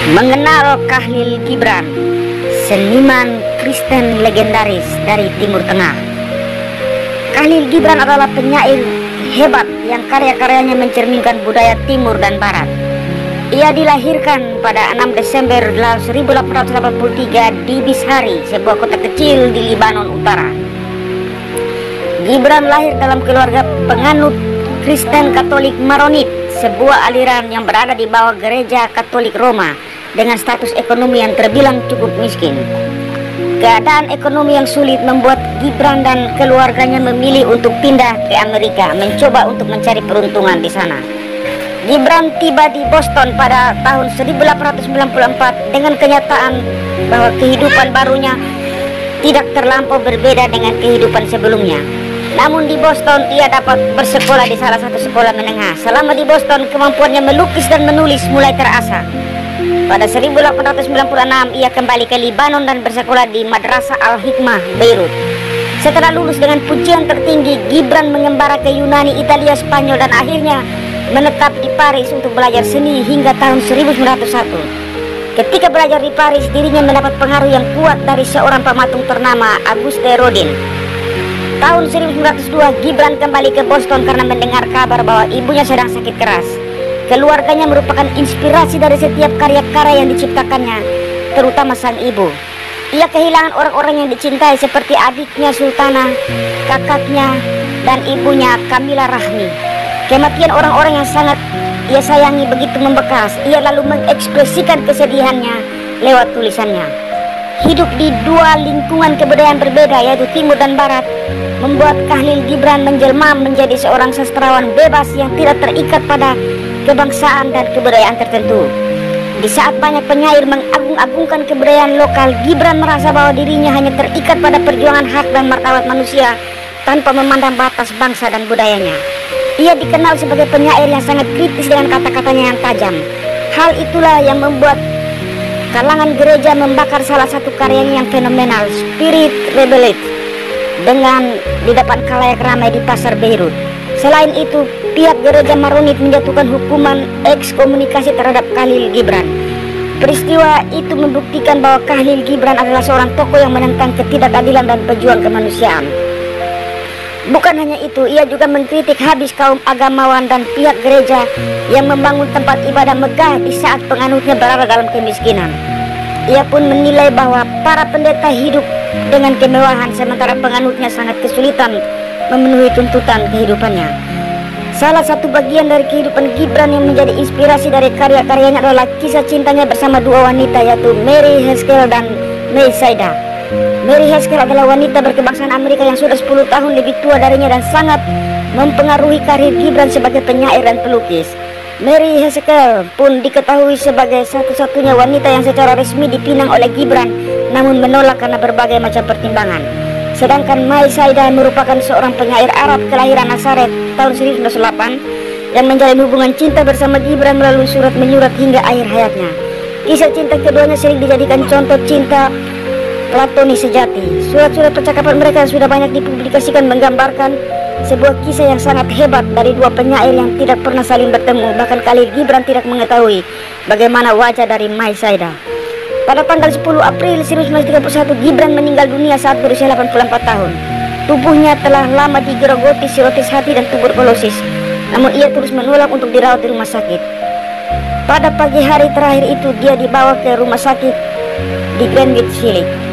Mengenal Khalil Gibran, seniman Kristen legendaris dari Timur Tengah. Khalil Gibran adalah penyair hebat yang karya-karyanya mencerminkan budaya Timur dan Barat. Ia dilahirkan pada 6 Desember 1883 di Bishari, sebuah kota kecil di Lebanon Utara. Gibran lahir dalam keluarga penganut Kristen Katolik Maronit, sebuah aliran yang berada di bawah gereja Katolik Roma dengan status ekonomi yang terbilang cukup miskin. Keadaan ekonomi yang sulit membuat Gibran dan keluarganya memilih untuk pindah ke Amerika, mencoba untuk mencari peruntungan di sana. Gibran tiba di Boston pada tahun 1894 dengan kenyataan bahwa kehidupan barunya tidak terlampau berbeda dengan kehidupan sebelumnya. Namun di Boston ia dapat bersekolah di salah satu sekolah menengah. Selama di Boston kemampuannya melukis dan menulis mulai terasa. Pada 1896 ia kembali ke Lebanon dan bersekolah di Madrasah Al-Hikmah, Beirut. Setelah lulus dengan pujian tertinggi, Gibran mengembara ke Yunani, Italia, Spanyol dan akhirnya menetap di Paris untuk belajar seni hingga tahun 1901. Ketika belajar di Paris, dirinya mendapat pengaruh yang kuat dari seorang pematung ternama, Auguste Rodin. Tahun 1902 Gibran kembali ke Boston karena mendengar kabar bahwa ibunya sedang sakit keras. Keluarganya merupakan inspirasi dari setiap karya-karya yang diciptakannya, terutama sang ibu. Ia kehilangan orang-orang yang dicintai seperti adiknya Sultana, kakaknya, dan ibunya Kamila Rahmi. Kematian orang-orang yang sangat ia sayangi begitu membekas. Ia lalu mengekspresikan kesedihannya lewat tulisannya. Hidup di dua lingkungan kebudayaan berbeda, yaitu Timur dan Barat, membuat Khalil Gibran menjelma menjadi seorang sastrawan bebas yang tidak terikat pada kebangsaan dan kebudayaan tertentu. Di saat banyak penyair mengagung-agungkan kebudayaan lokal, Gibran merasa bahwa dirinya hanya terikat pada perjuangan hak dan martabat manusia tanpa memandang batas bangsa dan budayanya. Ia dikenal sebagai penyair yang sangat kritis dengan kata-katanya yang tajam. Hal itulah yang membuat kalangan gereja membakar salah satu karyanya yang fenomenal, Spirit Rebellion, dengan didapat khalayak ramai di pasar Beirut. Selain itu, pihak gereja Maronit menjatuhkan hukuman ekskomunikasi terhadap Khalil Gibran. Peristiwa itu membuktikan bahwa Khalil Gibran adalah seorang tokoh yang menentang ketidakadilan dan pejuang kemanusiaan. Bukan hanya itu, ia juga mengkritik habis kaum agamawan dan pihak gereja yang membangun tempat ibadah megah di saat penganutnya berada dalam kemiskinan. Ia pun menilai bahwa para pendeta hidup dengan kemewahan sementara penganutnya sangat kesulitan memenuhi tuntutan kehidupannya. Salah satu bagian dari kehidupan Gibran yang menjadi inspirasi dari karya-karyanya adalah kisah cintanya bersama dua wanita, yaitu Mary Haskell dan May Saida. Mary Haskell adalah wanita berkebangsaan Amerika yang sudah 10 tahun lebih tua darinya dan sangat mempengaruhi karir Gibran sebagai penyair dan pelukis. Mary Haskell pun diketahui sebagai satu-satunya wanita yang secara resmi dipinang oleh Gibran, namun menolak karena berbagai macam pertimbangan. Sedangkan May Saida merupakan seorang penyair Arab kelahiran Nazaret tahun 1908 yang menjalin hubungan cinta bersama Gibran melalui surat menyurat hingga akhir hayatnya. Kisah cinta keduanya sering dijadikan contoh cinta platonis sejati. Surat-surat percakapan mereka sudah banyak dipublikasikan menggambarkan sebuah kisah yang sangat hebat dari dua penyair yang tidak pernah saling bertemu. Bahkan Khalil Gibran tidak mengetahui bagaimana wajah dari May Saida. Pada tanggal 10 April 1931 Gibran meninggal dunia saat berusia 84 tahun. Tubuhnya telah lama digerogoti sirotis hati dan tuberkulosis, namun ia terus menolak untuk dirawat di rumah sakit. Pada pagi hari terakhir itu dia dibawa ke rumah sakit di Greenwich Village.